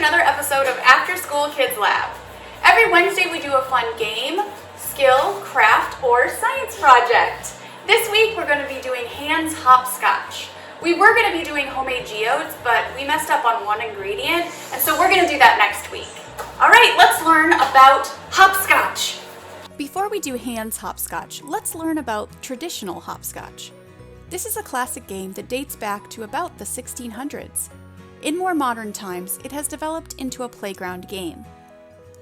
another episode of After School Kids Lab. Every Wednesday we do a fun game, skill, craft, or science project. This week we're going to be doing hands hopscotch. We were going to be doing homemade geodes, but we messed up on one ingredient, and so we're going to do that next week. All right, let's learn about hopscotch. Before we do hands hopscotch, let's learn about traditional hopscotch. This is a classic game that dates back to about the 1600s. In more modern times, it has developed into a playground game.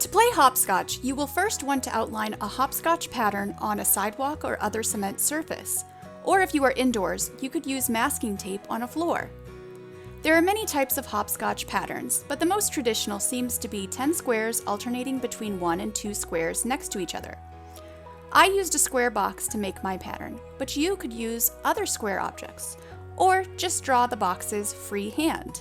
To play hopscotch, you will first want to outline a hopscotch pattern on a sidewalk or other cement surface. Or if you are indoors, you could use masking tape on a floor. There are many types of hopscotch patterns, but the most traditional seems to be 10 squares alternating between 1 and 2 squares next to each other. I used a square box to make my pattern, but you could use other square objects, or just draw the boxes freehand.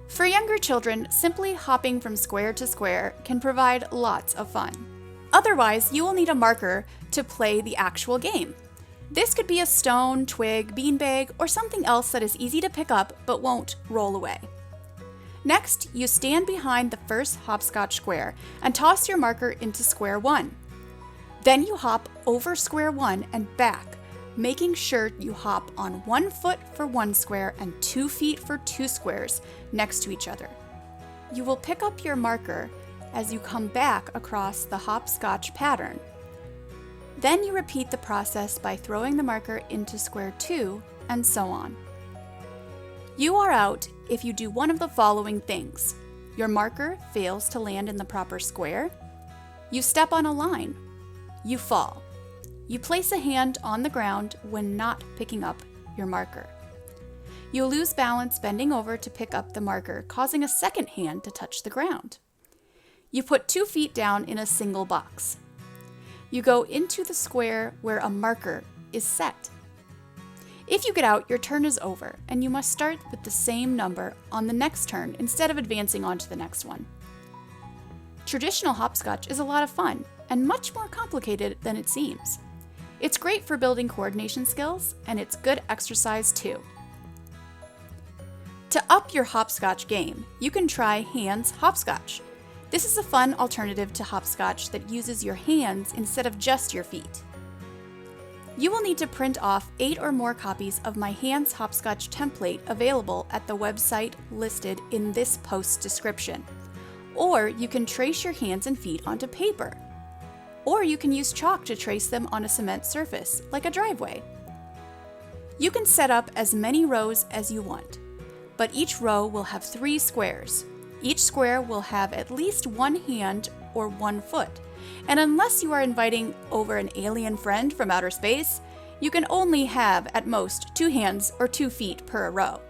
For younger children, simply hopping from square to square can provide lots of fun. Otherwise, you will need a marker to play the actual game. This could be a stone, twig, beanbag, or something else that is easy to pick up but won't roll away. Next, you stand behind the first hopscotch square and toss your marker into square 1. Then you hop over square 1 and back, making sure you hop on 1 foot for 1 square and 2 feet for 2 squares next to each other. You will pick up your marker as you come back across the hopscotch pattern. Then you repeat the process by throwing the marker into square 2 and so on. You are out if you do one of the following things. Your marker fails to land in the proper square. You step on a line. You fall. You place a hand on the ground when not picking up your marker. You lose balance bending over to pick up the marker, causing a second hand to touch the ground. You put 2 feet down in a single box. You go into the square where a marker is set. If you get out, your turn is over, and you must start with the same number on the next turn instead of advancing on to the next one. Traditional hopscotch is a lot of fun and much more complicated than it seems. It's great for building coordination skills, and it's good exercise too. To up your hopscotch game, you can try hands hopscotch. This is a fun alternative to hopscotch that uses your hands instead of just your feet. You will need to print off 8 or more copies of my hands hopscotch template available at the website listed in this post description. Or you can trace your hands and feet onto paper. Or you can use chalk to trace them on a cement surface, like a driveway. You can set up as many rows as you want, but each row will have 3 squares. Each square will have at least 1 hand or 1 foot, and unless you are inviting over an alien friend from outer space, you can only have at most 2 hands or 2 feet per row.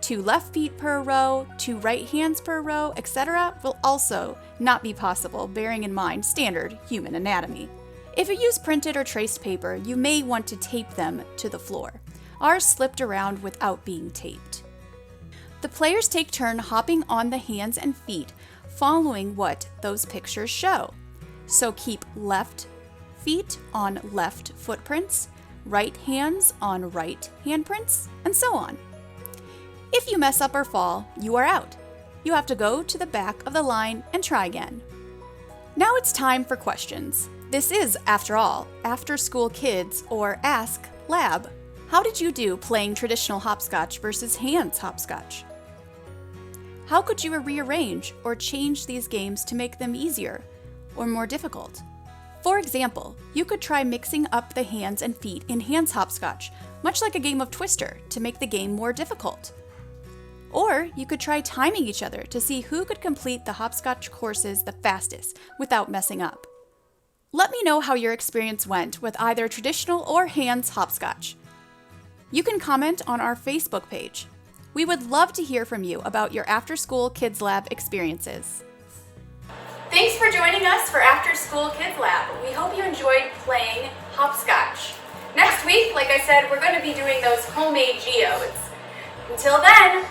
2 left feet per row, 2 right hands per row, etc. will also not be possible, bearing in mind standard human anatomy. If you use printed or traced paper, you may want to tape them to the floor. Ours slipped around without being taped. The players take turn hopping on the hands and feet, following what those pictures show. So keep left feet on left footprints, right hands on right handprints, and so on. If you mess up or fall, you are out. You have to go to the back of the line and try again. Now it's time for questions. This is, after all, After School Kids or Ask Lab. How did you do playing traditional hopscotch versus hands hopscotch? How could you rearrange or change these games to make them easier or more difficult? For example, you could try mixing up the hands and feet in hands hopscotch, much like a game of Twister, to make the game more difficult. Or you could try timing each other to see who could complete the hopscotch courses the fastest without messing up. Let me know how your experience went with either traditional or hands hopscotch. You can comment on our Facebook page. We would love to hear from you about your After School Kids Lab experiences. Thanks for joining us for After School Kids Lab. We hope you enjoyed playing hopscotch. Next week, like I said, we're going to be doing those homemade geodes. Until then,